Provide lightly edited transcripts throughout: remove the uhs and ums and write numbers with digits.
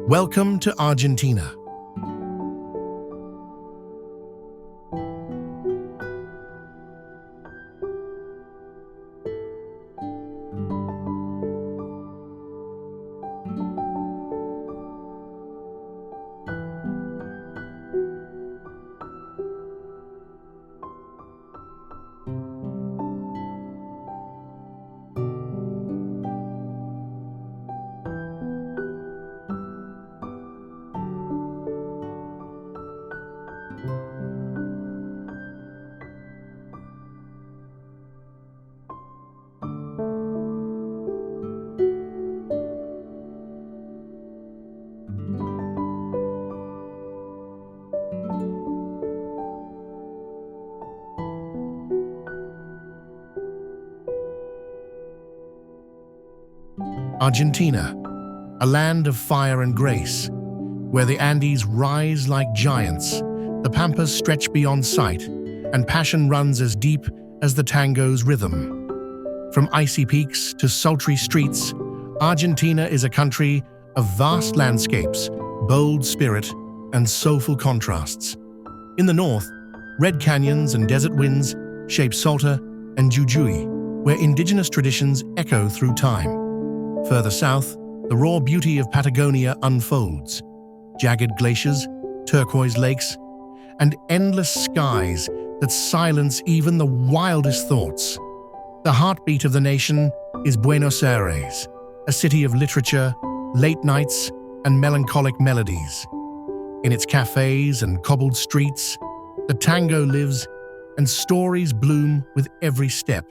Welcome to Argentina. Argentina, a land of fire and grace, where the Andes rise like giants, the pampas stretch beyond sight, and passion runs as deep as the tango's rhythm. From icy peaks to sultry streets, Argentina is a country of vast landscapes, bold spirit, and soulful contrasts. In the north, red canyons and desert winds shape Salta and Jujuy, where indigenous traditions echo through time. Further south, the raw beauty of Patagonia unfolds. Jagged glaciers, turquoise lakes, and endless skies that silence even the wildest thoughts. The heartbeat of the nation is Buenos Aires, a city of literature, late nights, and melancholic melodies. In its cafes and cobbled streets, the tango lives and stories bloom with every step.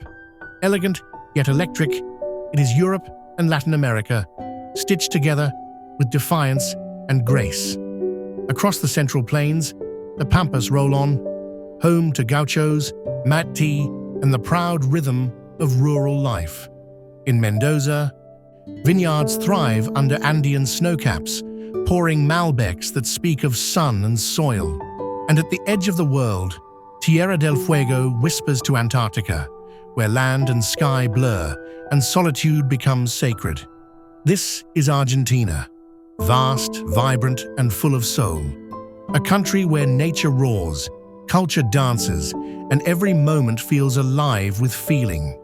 Elegant yet electric, it is Europe and Latin America, stitched together with defiance and grace. Across the Central Plains, the Pampas roll on, home to gauchos, mat tea, and the proud rhythm of rural life. In Mendoza, vineyards thrive under Andean snowcaps, pouring Malbecs that speak of sun and soil. And at the edge of the world, Tierra del Fuego whispers to Antarctica, where land and sky blur and solitude becomes sacred. This is Argentina, vast, vibrant, and full of soul. A country where nature roars, culture dances, and every moment feels alive with feeling.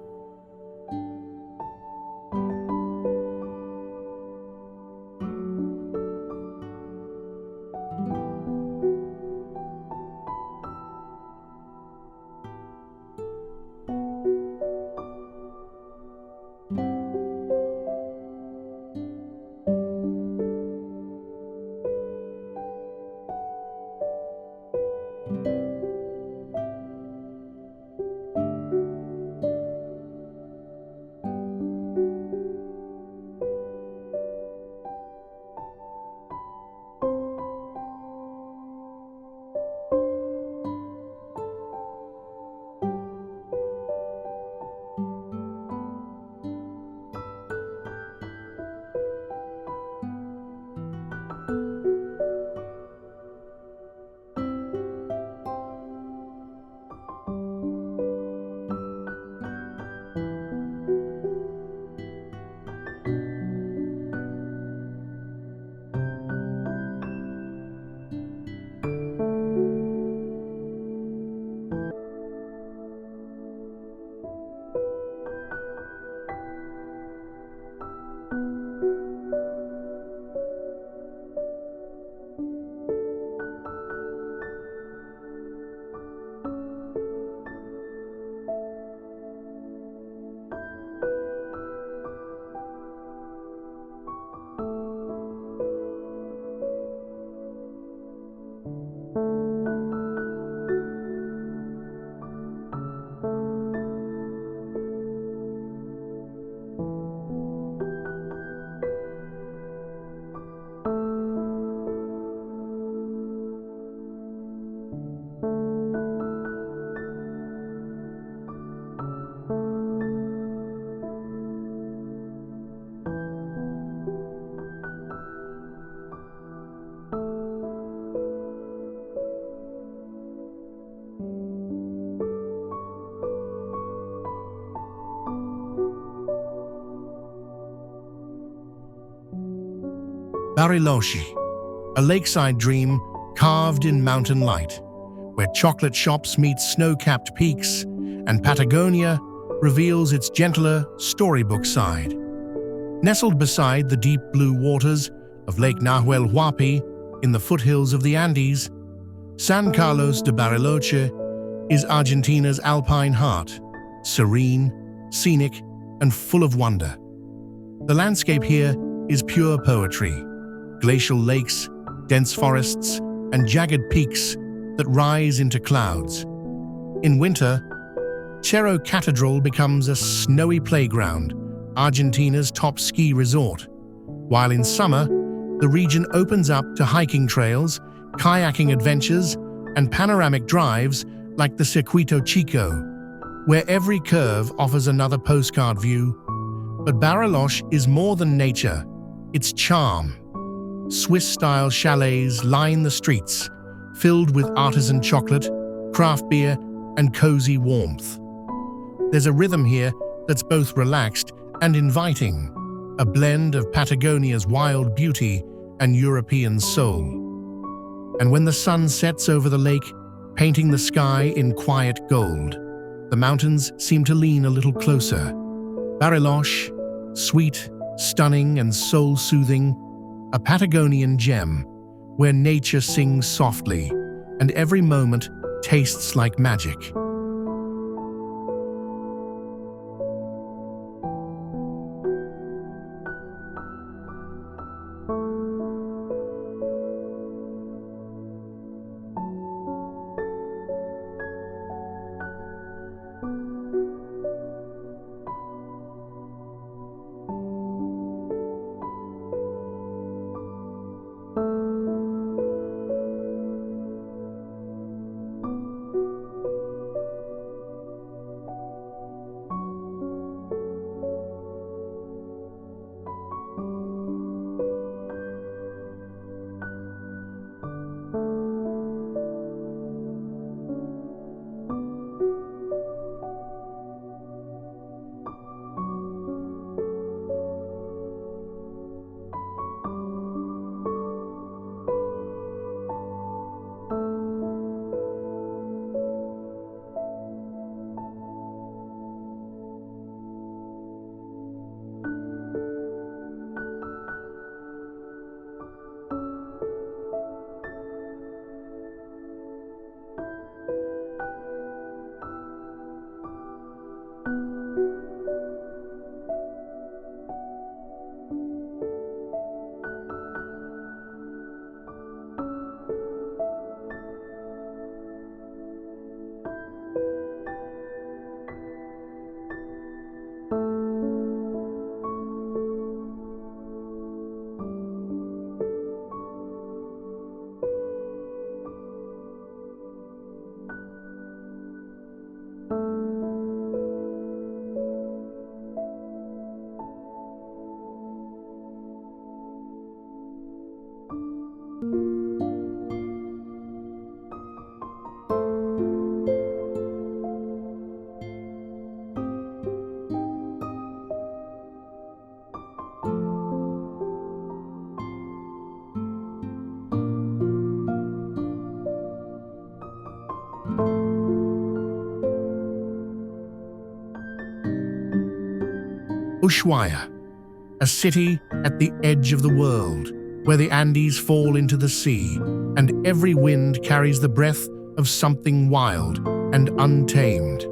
Bariloche, a lakeside dream carved in mountain light, where chocolate shops meet snow-capped peaks and Patagonia reveals its gentler storybook side. Nestled beside the deep blue waters of Lake Nahuel Huapi in the foothills of the Andes, San Carlos de Bariloche is Argentina's alpine heart, serene, scenic, and full of wonder. The landscape here is pure poetry: glacial lakes, dense forests, and jagged peaks that rise into clouds. In winter, Cerro Catedral becomes a snowy playground, Argentina's top ski resort, while in summer, the region opens up to hiking trails, kayaking adventures, and panoramic drives like the Circuito Chico, where every curve offers another postcard view. But Bariloche is more than nature, it's charm. Swiss-style chalets line the streets, filled with artisan chocolate, craft beer, and cozy warmth. There's a rhythm here that's both relaxed and inviting, a blend of Patagonia's wild beauty and European soul. And when the sun sets over the lake, painting the sky in quiet gold, the mountains seem to lean a little closer. Bariloche, sweet, stunning, and soul-soothing, a Patagonian gem where nature sings softly and every moment tastes like magic. Ushuaia, a city at the edge of the world, where the Andes fall into the sea, and every wind carries the breath of something wild and untamed.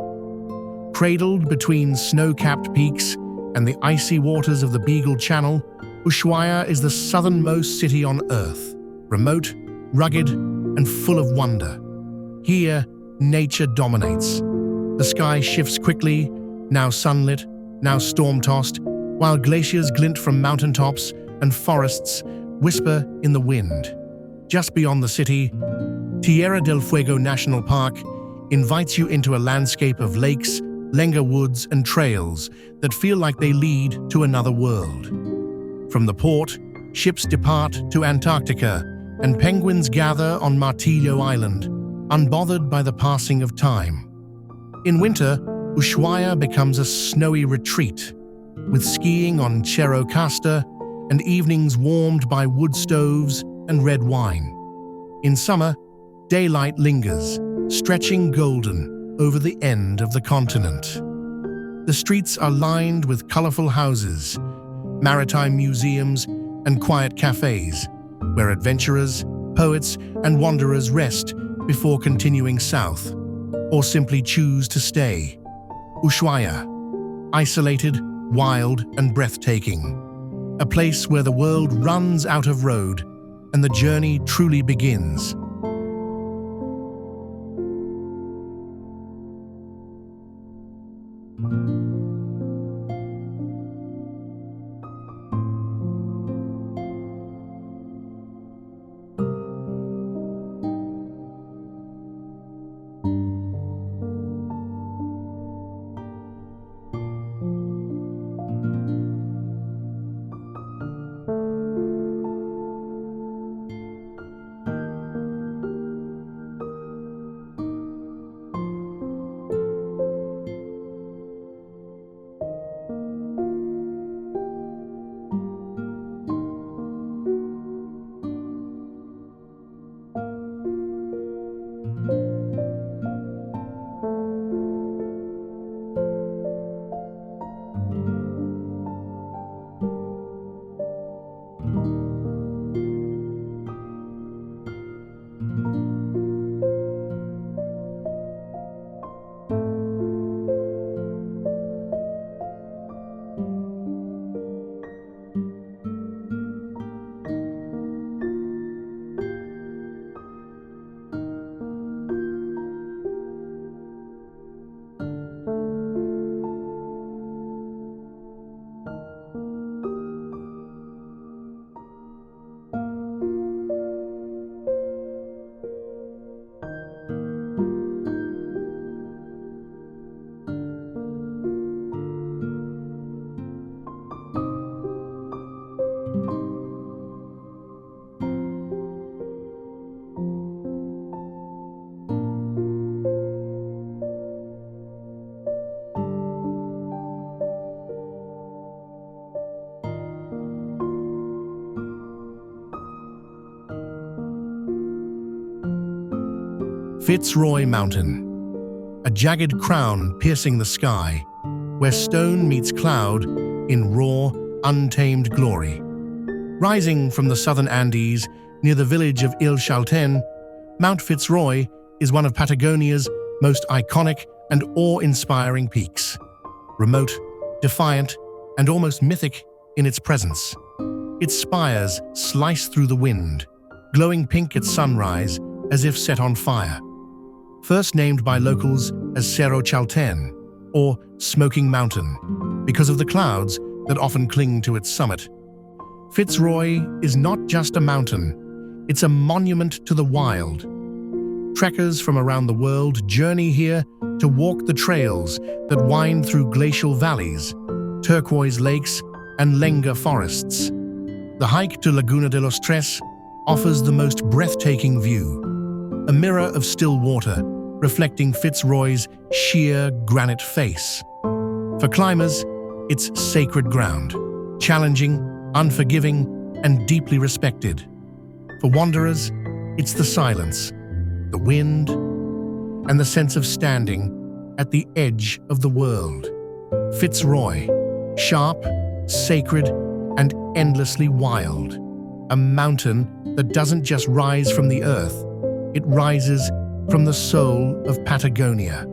Cradled between snow-capped peaks and the icy waters of the Beagle Channel, Ushuaia is the southernmost city on Earth, remote, rugged, and full of wonder. Here, nature dominates. The sky shifts quickly, now sunlit, now storm-tossed, while glaciers glint from mountaintops and forests whisper in the wind. Just beyond the city, Tierra del Fuego National Park invites you into a landscape of lakes, lenga woods, and trails that feel like they lead to another world. From the port, ships depart to Antarctica, and penguins gather on Martillo Island, unbothered by the passing of time. In winter, Ushuaia becomes a snowy retreat, with skiing on Cerro Casta and evenings warmed by wood stoves and red wine. In summer, daylight lingers, stretching golden over the end of the continent. The streets are lined with colorful houses, maritime museums, and quiet cafes, where adventurers, poets, and wanderers rest before continuing south, or simply choose to stay. Ushuaia, isolated, wild, and breathtaking. A place where the world runs out of road and the journey truly begins. Fitzroy Mountain, a jagged crown piercing the sky, where stone meets cloud in raw, untamed glory. Rising from the southern Andes near the village of Il Chalten, Mount Fitzroy is one of Patagonia's most iconic and awe-inspiring peaks. Remote, defiant, and almost mythic in its presence. Its spires slice through the wind, glowing pink at sunrise as if set on fire. First named by locals as Cerro Chalten, or Smoking Mountain, because of the clouds that often cling to its summit. Fitzroy is not just a mountain, it's a monument to the wild. Trekkers from around the world journey here to walk the trails that wind through glacial valleys, turquoise lakes, and lenga forests. The hike to Laguna de los Tres offers the most breathtaking view, a mirror of still water, reflecting Fitzroy's sheer granite face. For climbers, it's sacred ground, challenging, unforgiving, and deeply respected. For wanderers, it's the silence, the wind, and the sense of standing at the edge of the world. Fitzroy, sharp, sacred, and endlessly wild. A mountain that doesn't just rise from the earth, it rises from the soul of Patagonia.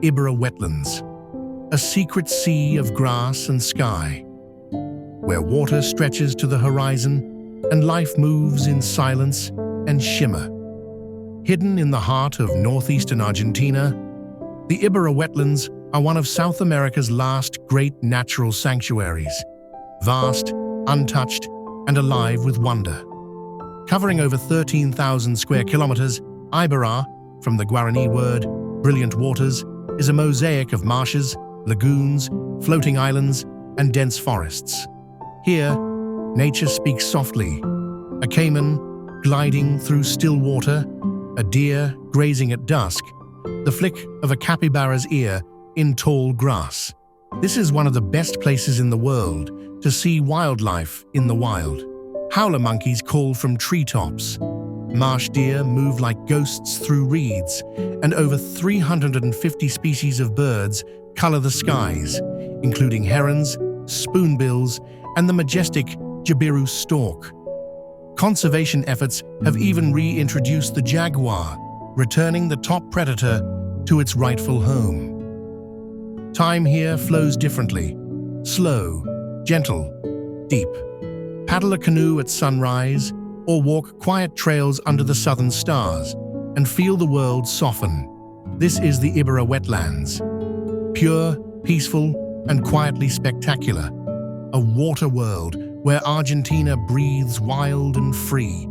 Ibera Wetlands, a secret sea of grass and sky, where water stretches to the horizon and life moves in silence and shimmer. Hidden in the heart of northeastern Argentina, the Ibera Wetlands are one of South America's last great natural sanctuaries, vast, untouched, and alive with wonder. Covering over 13,000 square kilometers, Ibera, from the Guarani word brilliant waters, is a mosaic of marshes, lagoons, floating islands, and dense forests. Here, nature speaks softly, a caiman gliding through still water, a deer grazing at dusk, the flick of a capybara's ear in tall grass. This is one of the best places in the world to see wildlife in the wild. Howler monkeys call from treetops. Marsh deer move like ghosts through reeds, and over 350 species of birds color the skies, including herons, spoonbills, and the majestic jabiru stork. Conservation efforts have even reintroduced the jaguar, returning the top predator to its rightful home. Time here flows differently, slow, gentle, deep. Paddle a canoe at sunrise, or walk quiet trails under the southern stars and feel the world soften. This is the Ibera Wetlands. Pure, peaceful, and quietly spectacular. A water world where Argentina breathes wild and free.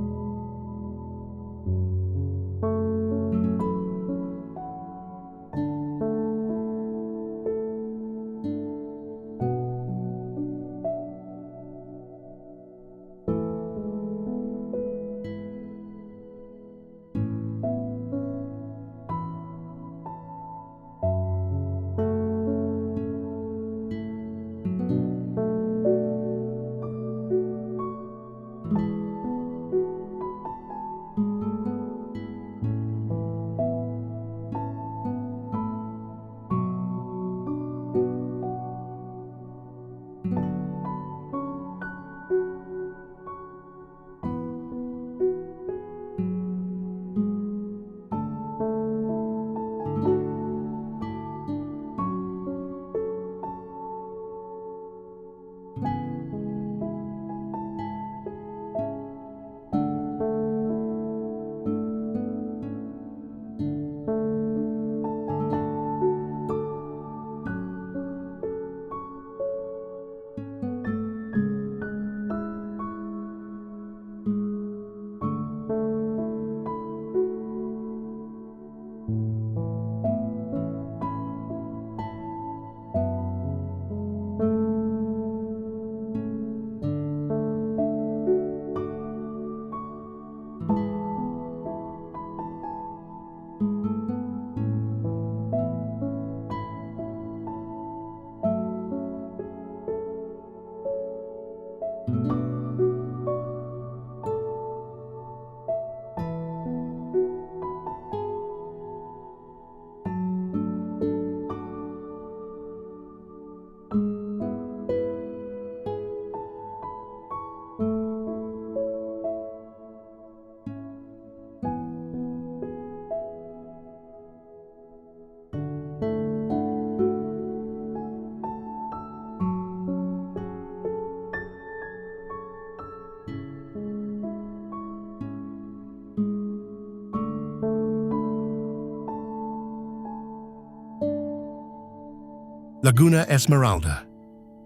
Laguna Esmeralda,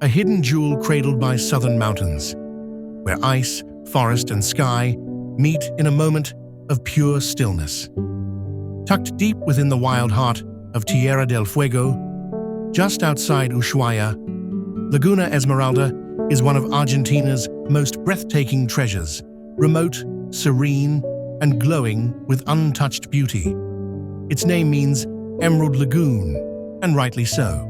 a hidden jewel cradled by southern mountains, where ice, forest, and sky meet in a moment of pure stillness. Tucked deep within the wild heart of Tierra del Fuego, just outside Ushuaia, Laguna Esmeralda is one of Argentina's most breathtaking treasures, remote, serene, and glowing with untouched beauty. Its name means Emerald Lagoon, and rightly so.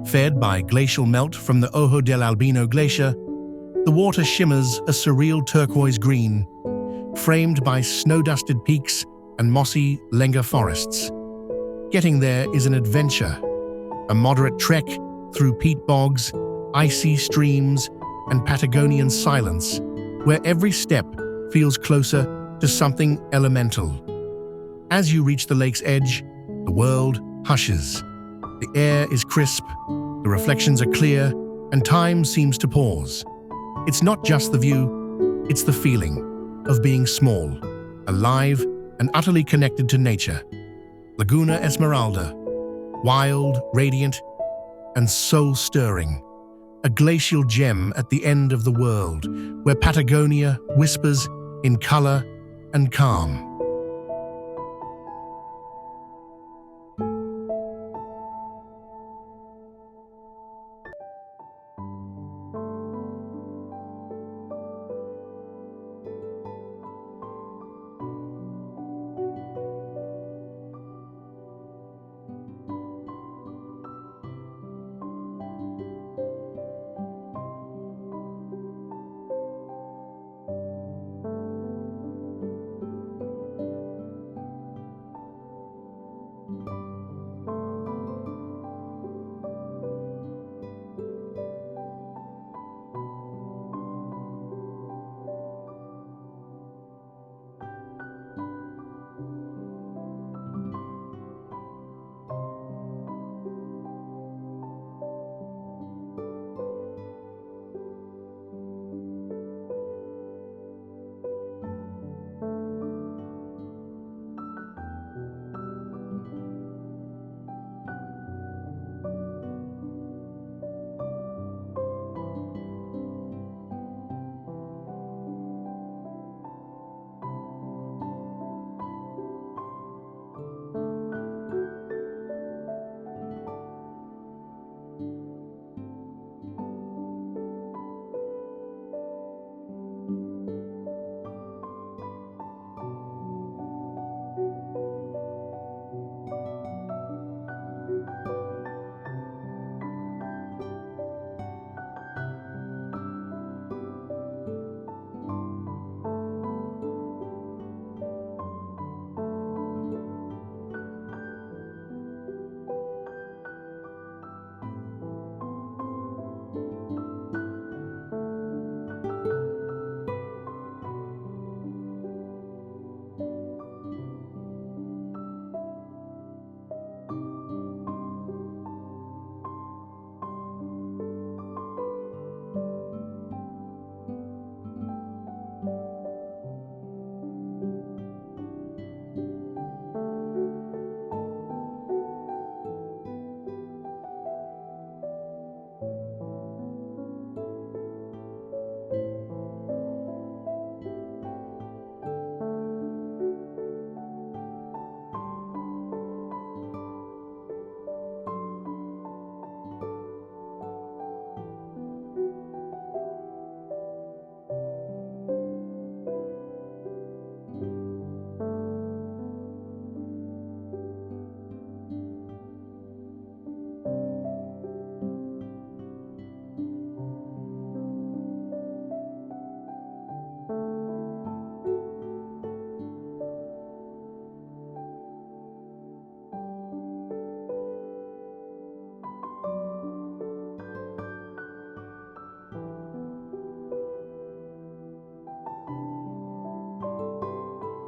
Fed by glacial melt from the Ojo del Albino Glacier, the water shimmers a surreal turquoise green, framed by snow-dusted peaks and mossy Lenga forests. Getting there is an adventure, a moderate trek through peat bogs, icy streams, and Patagonian silence, where every step feels closer to something elemental. As you reach the lake's edge, the world hushes. The air is crisp, the reflections are clear, and time seems to pause. It's not just the view, it's the feeling of being small, alive, and utterly connected to nature. Laguna Esmeralda, wild, radiant, and soul-stirring. A glacial gem at the end of the world, where Patagonia whispers in color and calm.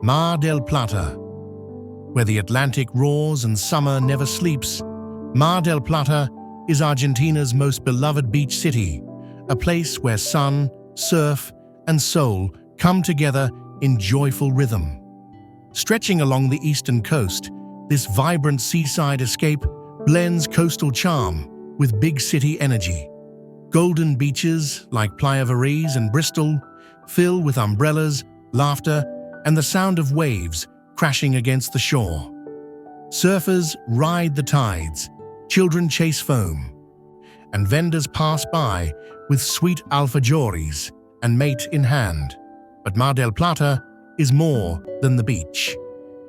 Mar del Plata. Where the Atlantic roars and summer never sleeps, Mar del Plata is Argentina's most beloved beach city, a place where sun, surf, and soul come together in joyful rhythm. Stretching along the eastern coast, this vibrant seaside escape blends coastal charm with big city energy. Golden beaches like Playa Varese and Bristol fill with umbrellas, laughter, and the sound of waves crashing against the shore. Surfers ride the tides, children chase foam, and vendors pass by with sweet alfajores and mate in hand. But Mar del Plata is more than the beach.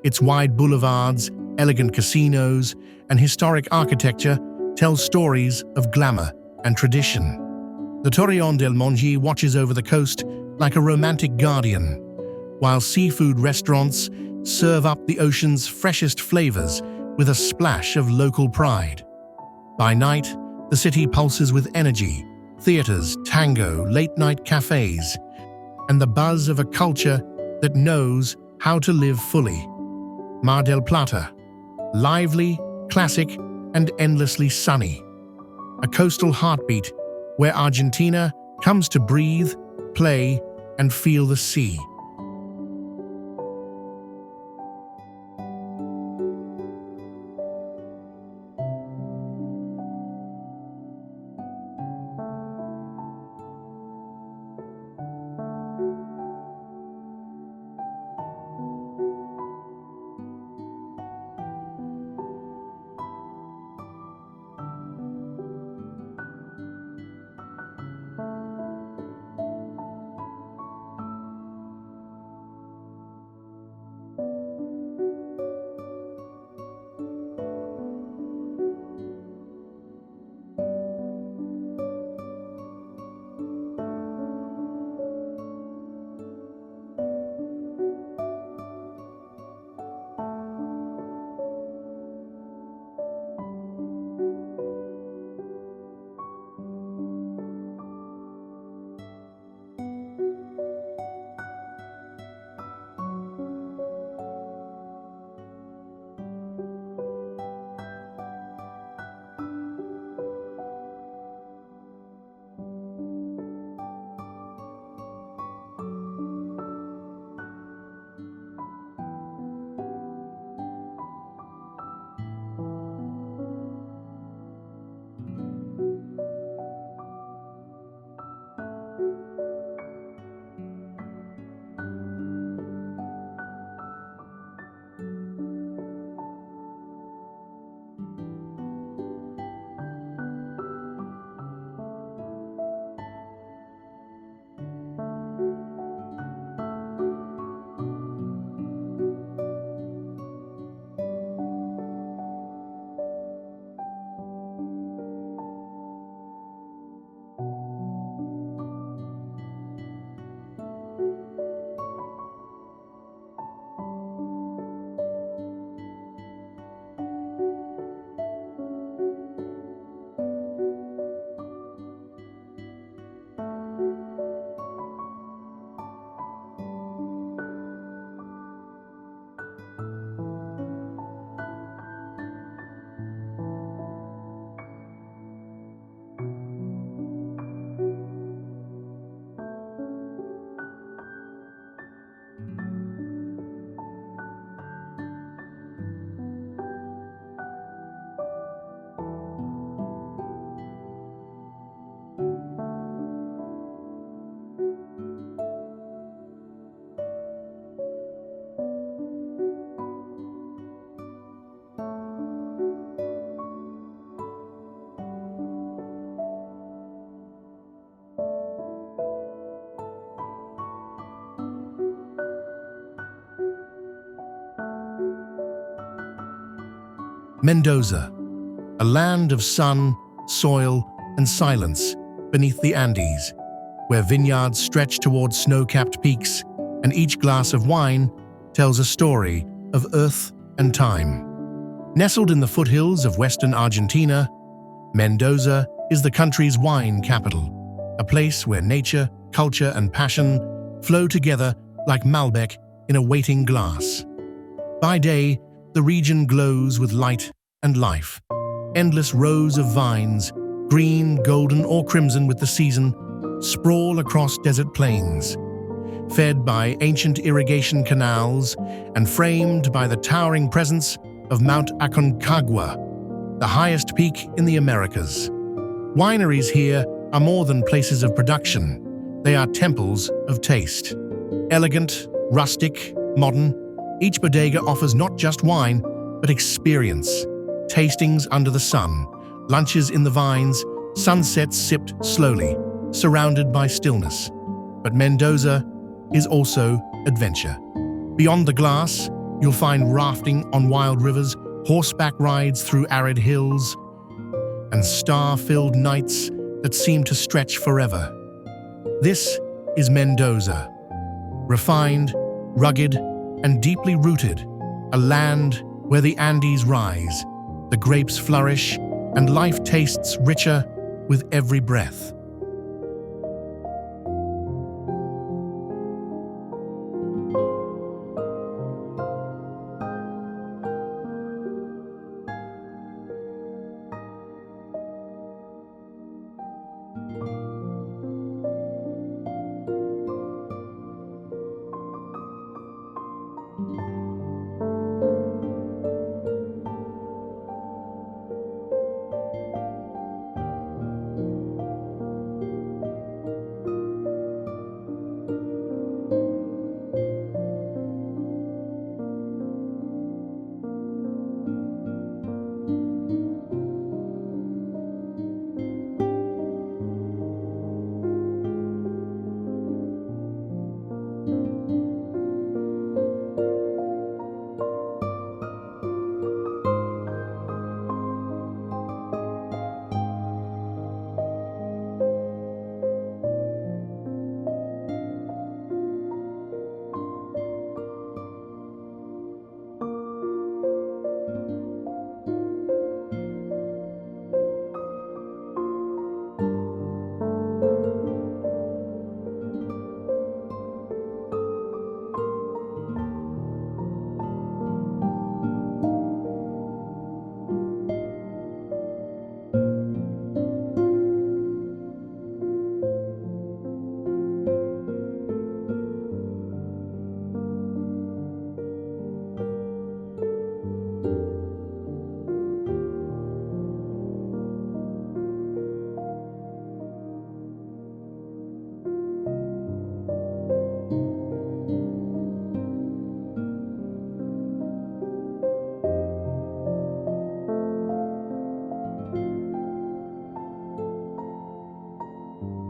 Its wide boulevards, elegant casinos, and historic architecture tell stories of glamour and tradition. The Torreón del Monji watches over the coast like a romantic guardian, while seafood restaurants serve up the ocean's freshest flavors with a splash of local pride. By night, the city pulses with energy, theaters, tango, late-night cafes, and the buzz of a culture that knows how to live fully. Mar del Plata, lively, classic, and endlessly sunny. A coastal heartbeat where Argentina comes to breathe, play, and feel the sea. Mendoza, a land of sun, soil, and silence beneath the Andes, where vineyards stretch towards snow-capped peaks, and each glass of wine tells a story of earth and time. Nestled in the foothills of western Argentina, Mendoza is the country's wine capital, a place where nature, culture, and passion flow together like Malbec in a waiting glass. By day, the region glows with light and life. Endless rows of vines, green, golden, or crimson with the season, sprawl across desert plains. Fed by ancient irrigation canals and framed by the towering presence of Mount Aconcagua, the highest peak in the Americas. Wineries here are more than places of production. They are temples of taste. Elegant, rustic, modern, each bodega offers not just wine, but experience. Tastings under the sun, lunches in the vines, sunsets sipped slowly, surrounded by stillness. But Mendoza is also adventure. Beyond the glass, you'll find rafting on wild rivers, horseback rides through arid hills, and star-filled nights that seem to stretch forever. This is Mendoza, refined, rugged, and deeply rooted, a land Where the Andes rise, the grapes flourish, and life tastes richer with every breath.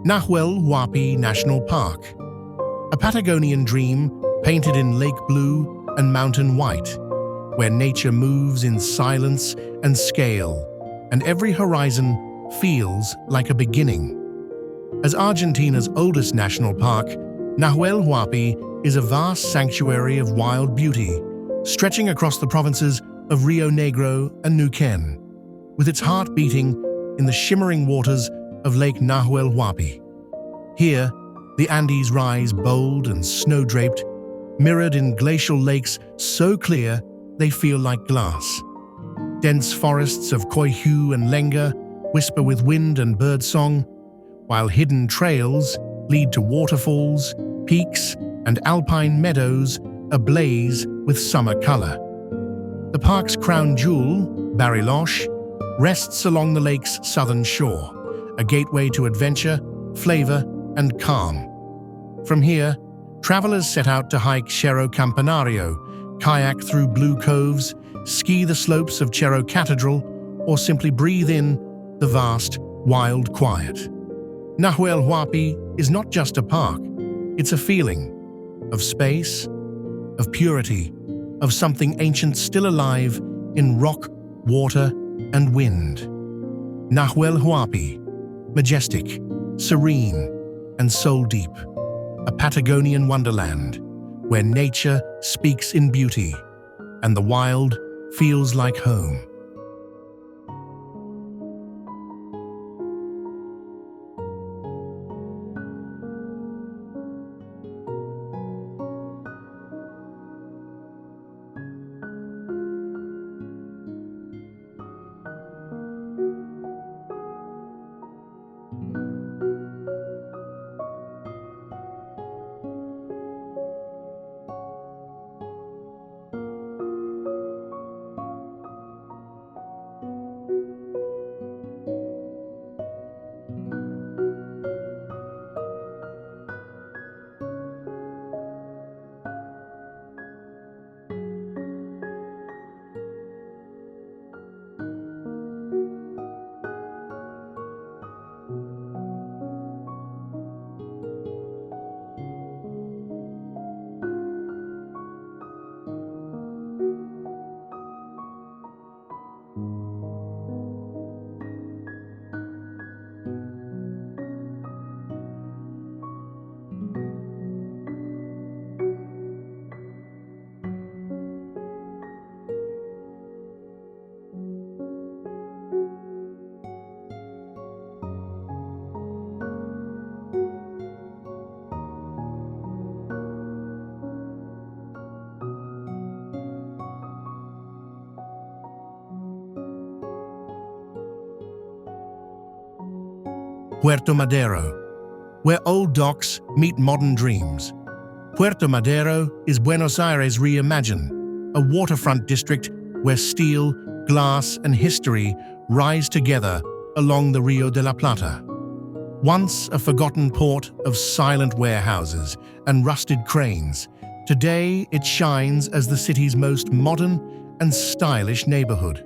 Nahuel Huapi National Park, a Patagonian dream painted in lake blue and mountain white, where nature moves in silence and scale, and every horizon feels like a beginning. As Argentina's oldest national park, Nahuel Huapi is a vast sanctuary of wild beauty, stretching across the provinces of Rio Negro and Neuquén, with its heart beating in the shimmering waters of Lake Nahuel Huapi. Here, the Andes rise bold and snow-draped, mirrored in glacial lakes so clear they feel like glass. Dense forests of coihue and lenga whisper with wind and birdsong, while hidden trails lead to waterfalls, peaks, and alpine meadows ablaze with summer color. The park's crown jewel, Bariloche, rests along the lake's southern shore, a gateway to adventure, flavor, and calm. From here, travelers set out to hike Cerro Campanario, kayak through blue coves, ski the slopes of Cerro Cathedral, or simply breathe in the vast, wild quiet. Nahuel Huapi is not just a park, it's a feeling of space, of purity, of something ancient still alive in rock, water, and wind. Nahuel Huapi, majestic, serene, and soul-deep, a Patagonian wonderland where nature speaks in beauty and the wild feels like home. Puerto Madero, where old docks meet modern dreams. Puerto Madero is Buenos Aires reimagined, a waterfront district where steel, glass, and history rise together along the Rio de la Plata. Once a forgotten port of silent warehouses and rusted cranes, today it shines as the city's most modern and stylish neighborhood.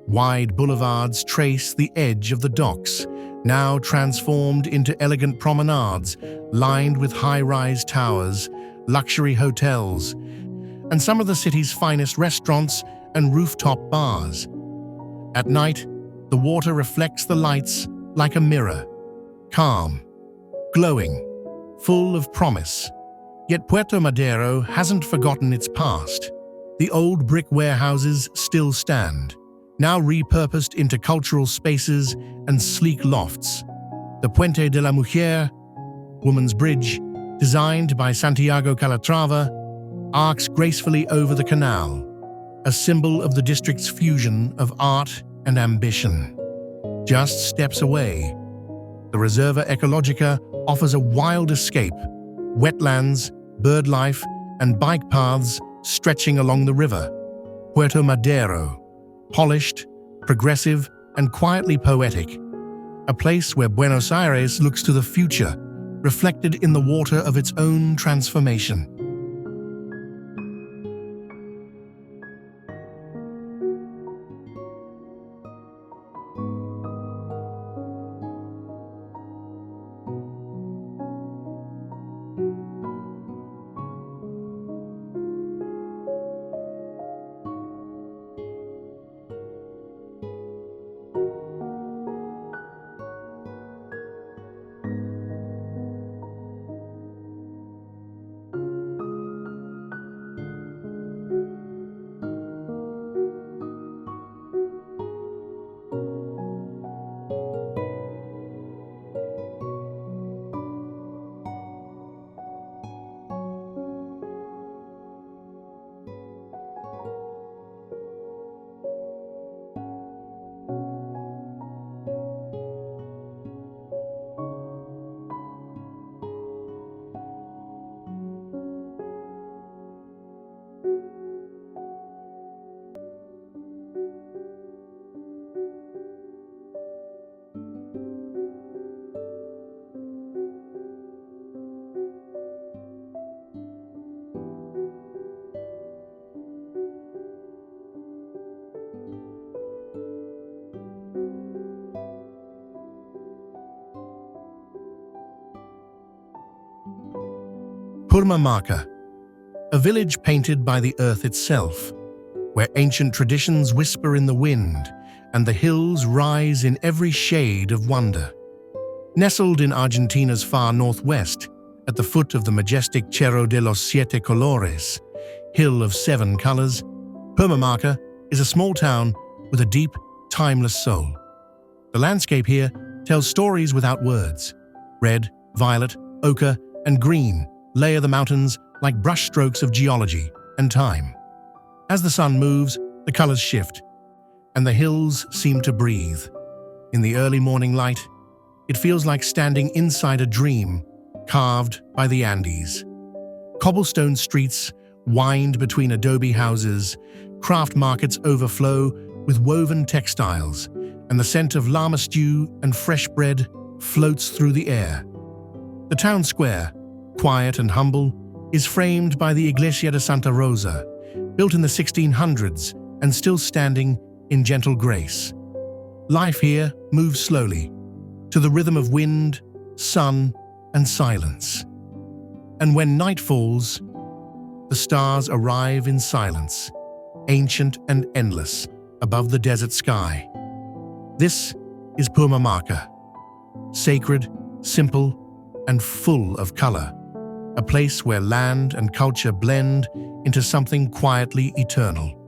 Wide boulevards trace the edge of the docks, now transformed into elegant promenades lined with high-rise towers, luxury hotels, and some of the city's finest restaurants and rooftop bars. At night, the water reflects the lights like a mirror, calm, glowing, full of promise. Yet Puerto Madero hasn't forgotten its past. The old brick warehouses still stand, now repurposed into cultural spaces and sleek lofts. The Puente de la Mujer, Woman's Bridge, designed by Santiago Calatrava, arcs gracefully over the canal, a symbol of the district's fusion of art and ambition. Just steps away, the Reserva Ecologica offers a wild escape, wetlands, bird life, and bike paths stretching along the river. Puerto Madero, polished, progressive, and quietly poetic, a place where Buenos Aires looks to the future, reflected in the water of its own transformation. Purmamarca, a village painted by the earth itself, where ancient traditions whisper in the wind and the hills rise in every shade of wonder. Nestled in Argentina's far northwest, at the foot of the majestic Cerro de los Siete Colores, Hill of Seven Colors, Purmamarca is a small town with a deep, timeless soul. The landscape here tells stories without words. Red, violet, ochre, and green layer the mountains like brushstrokes of geology and time. As the sun moves, the colors shift, and the hills seem to breathe. In the early morning light, it feels like standing inside a dream carved by the Andes. Cobblestone streets wind between adobe houses, craft markets overflow with woven textiles, and the scent of llama stew and fresh bread floats through the air. The town square, quiet and humble, is framed by the Iglesia de Santa Rosa, built in the 1600s and still standing in gentle grace. Life here moves slowly, to the rhythm of wind, sun, and silence. And when night falls, the stars arrive in silence, ancient and endless, above the desert sky. This is Purmamarca, sacred, simple, and full of color, a place where land and culture blend into something quietly eternal.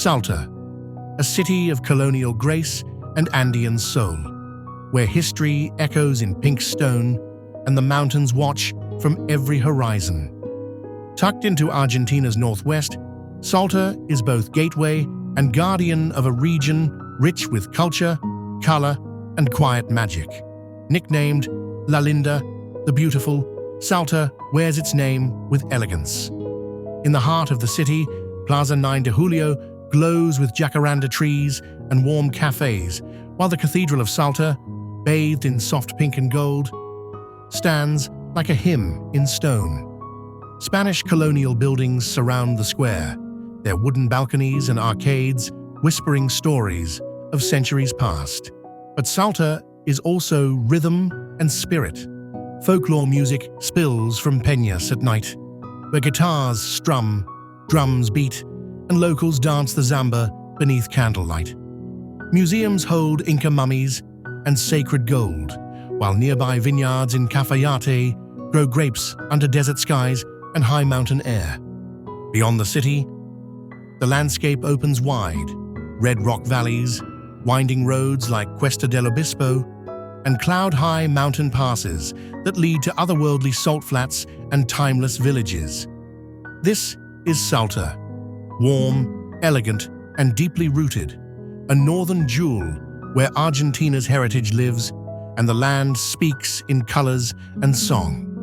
Salta, a city of colonial grace and Andean soul, where history echoes in pink stone and the mountains watch from every horizon. Tucked into Argentina's northwest, Salta is both gateway and guardian of a region rich with culture, color, and quiet magic. Nicknamed La Linda, the beautiful, Salta wears its name with elegance. In the heart of the city, Plaza 9 de Julio glows with jacaranda trees and warm cafes, while the Cathedral of Salta, bathed in soft pink and gold, stands like a hymn in stone. Spanish colonial buildings surround the square, their wooden balconies and arcades whispering stories of centuries past. But Salta is also rhythm and spirit. Folklore music spills from peñas at night, where guitars strum, drums beat, and locals dance the samba beneath candlelight. Museums hold Inca mummies and sacred gold, while nearby vineyards in Cafayate grow grapes under desert skies and high mountain air. Beyond the city, the landscape opens wide, red rock valleys, winding roads like Cuesta del Obispo, and cloud-high mountain passes that lead to otherworldly salt flats and timeless villages. This is Salta, warm, elegant, and deeply rooted, a northern jewel where Argentina's heritage lives and the land speaks in colors and song.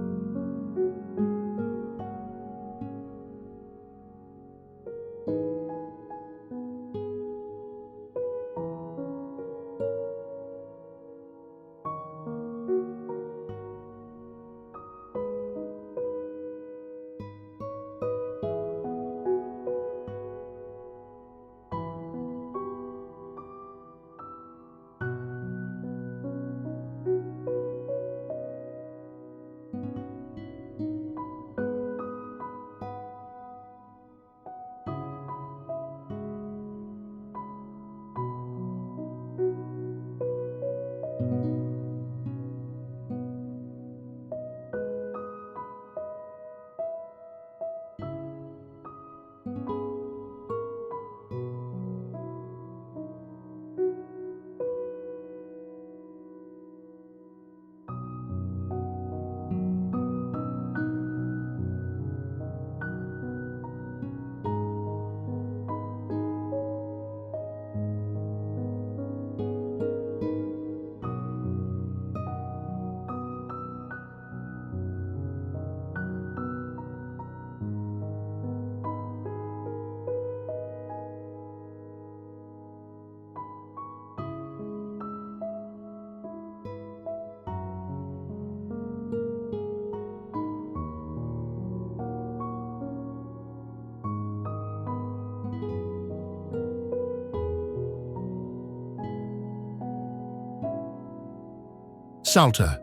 Salta,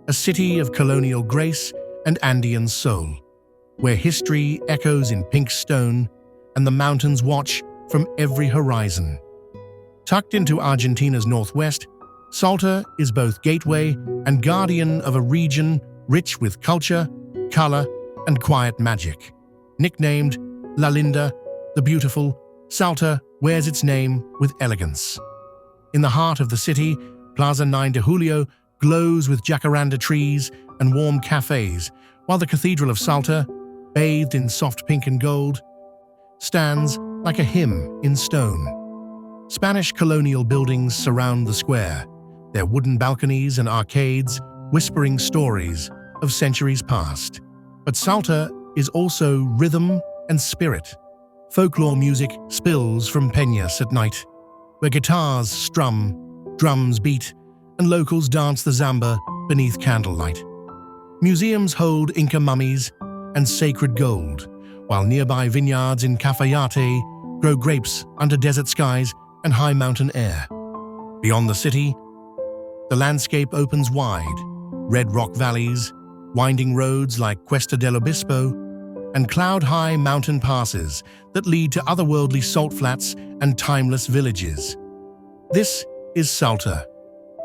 a city of colonial grace and Andean soul, where history echoes in pink stone and the mountains watch from every horizon. Tucked into Argentina's northwest, Salta is both gateway and guardian of a region rich with culture, color, and quiet magic. Nicknamed La Linda, the beautiful, Salta wears its name with elegance. In the heart of the city, Plaza 9 de Julio glows with jacaranda trees and warm cafes, while the Cathedral of Salta, bathed in soft pink and gold, stands like a hymn in stone. Spanish colonial buildings surround the square, their wooden balconies and arcades whispering stories of centuries past. But Salta is also rhythm and spirit. Folklore music spills from peñas at night, where guitars strum, drums beat, and locals dance the samba beneath candlelight. Museums hold Inca mummies and sacred gold, while nearby vineyards in Cafayate grow grapes under desert skies and high mountain air. Beyond the city, the landscape opens wide, red rock valleys, winding roads like Cuesta del Obispo, and cloud-high mountain passes that lead to otherworldly salt flats and timeless villages. This is Salta,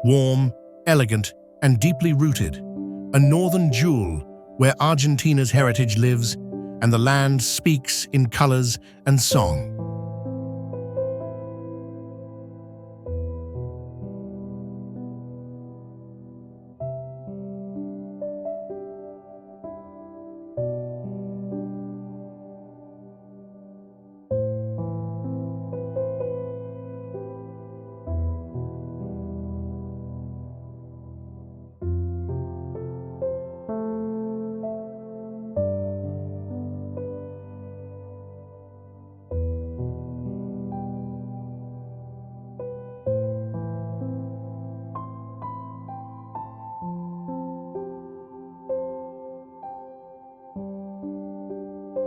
warm, elegant, and deeply rooted, a northern jewel where Argentina's heritage lives and the land speaks in colors and song.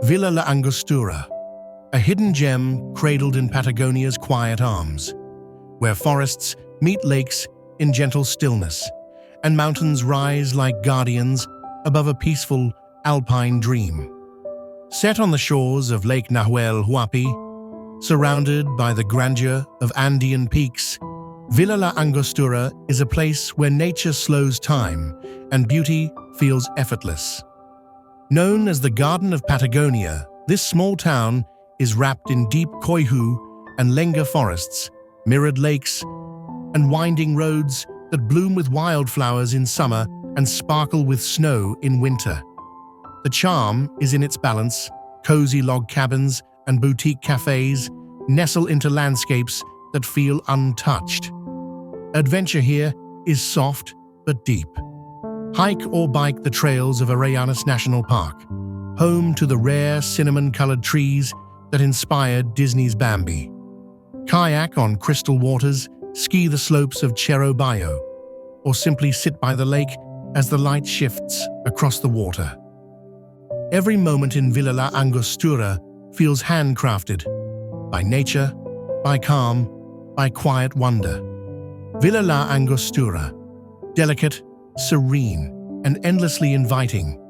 Villa La Angostura, a hidden gem cradled in Patagonia's quiet arms, where forests meet lakes in gentle stillness, and mountains rise like guardians above a peaceful alpine dream. Set on the shores of Lake Nahuel Huapi, surrounded by the grandeur of Andean peaks, Villa La Angostura is a place where nature slows time and beauty feels effortless. Known as the Garden of Patagonia, this small town is wrapped in deep coihu and lenga forests, mirrored lakes, and winding roads that bloom with wildflowers in summer and sparkle with snow in winter. The charm is in its balance. Cozy log cabins and boutique cafes nestle into landscapes that feel untouched. Adventure here is soft but deep. Hike or bike the trails of Arayanes National Park, home to the rare cinnamon-colored trees that inspired Disney's Bambi. Kayak on crystal waters, ski the slopes of Cerro Bayo, or simply sit by the lake as the light shifts across the water. Every moment in Villa La Angostura feels handcrafted, by nature, by calm, by quiet wonder. Villa La Angostura, delicate, serene, and endlessly inviting,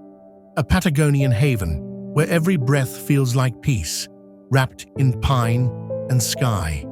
a Patagonian haven where every breath feels like peace, wrapped in pine and sky.